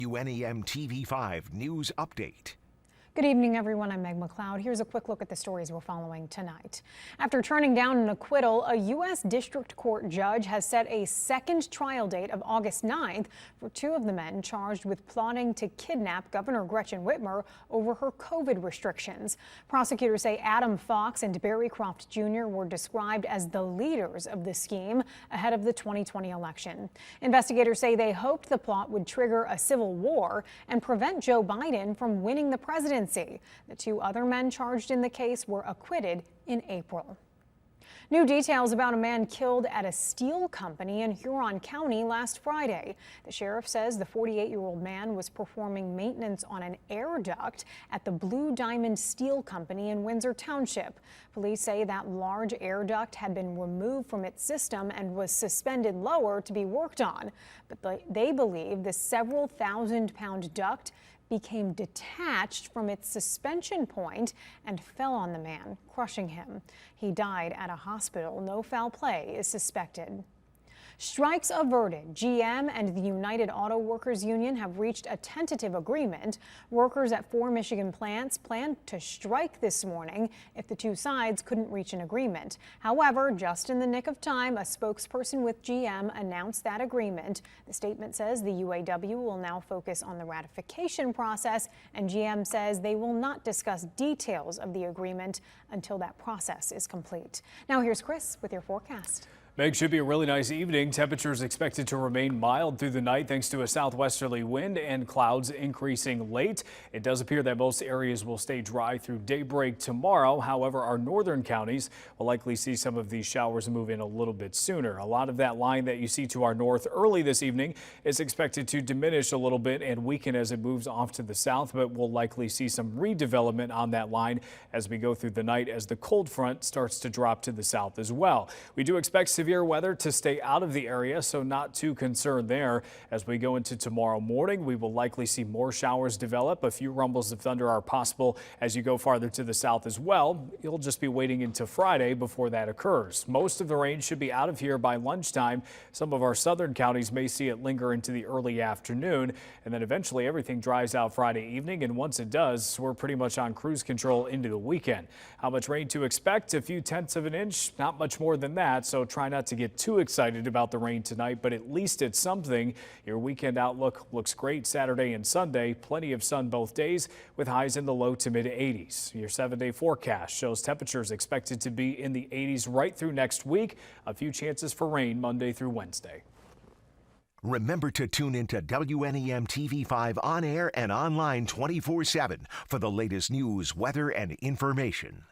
WNEM TV5 News Update. Good evening, everyone. I'm Meg McLeod. Here's a quick look at the stories we're following tonight. After turning down an acquittal, a U.S. District Court judge has set a second trial date of August 9th for two of the men charged with plotting to kidnap Governor Gretchen Whitmer over her COVID restrictions. Prosecutors say Adam Fox and Barry Croft Jr. were described as the leaders of the scheme ahead of the 2020 election. Investigators say they hoped the plot would trigger a civil war and prevent Joe Biden from winning the presidency. The two other men charged in the case were acquitted in April. New details about a man killed at a steel company in Huron County last Friday. The sheriff says the 48-year-old man was performing maintenance on an air duct at the Blue Diamond Steel Company in Windsor Township. Police say that large air duct had been removed from its system and was suspended lower to be worked on. But they believe the several thousand-pound duct became detached from its suspension point and fell on the man, crushing him. He died at a hospital. No foul play is suspected. Strikes averted. GM and the United Auto Workers Union have reached a tentative agreement. Workers at 4 Michigan plants planned to strike this morning if the two sides couldn't reach an agreement. However, just in the nick of time, a spokesperson with GM announced that agreement. The statement says the UAW will now focus on the ratification process, and GM says they will not discuss details of the agreement until that process is complete. Now here's Chris with your forecast. Meg, should be a really nice evening. Temperatures expected to remain mild through the night thanks to a southwesterly wind and clouds increasing late. It does appear that most areas will stay dry through daybreak tomorrow. However, our northern counties will likely see some of these showers move in a little bit sooner. A lot of that line that you see to our north early this evening is expected to diminish a little bit and weaken as it moves off to the south, but we'll likely see some redevelopment on that line as we go through the night as the cold front starts to drop to the south as well. We do expect severe weather to stay out of the area, so not too concerned there. As we go into tomorrow morning, we will likely see more showers develop. A few rumbles of thunder are possible as you go farther to the south as well. You'll just be waiting into Friday before that occurs. Most of the rain should be out of here by lunchtime. Some of our southern counties may see it linger into the early afternoon, and then eventually everything dries out Friday evening, and once it does, we're pretty much on cruise control into the weekend. How much rain to expect? A few tenths of an inch, not much more than that, so try not to get too excited about the rain tonight, but at least it's something. Your weekend outlook looks great Saturday and Sunday. Plenty of sun both days with highs in the low to mid 80s. Your 7-day forecast shows temperatures expected to be in the 80s right through next week. A few chances for rain Monday through Wednesday. Remember to tune into WNEM TV5 on air and online 24/7 for the latest news, weather, and information.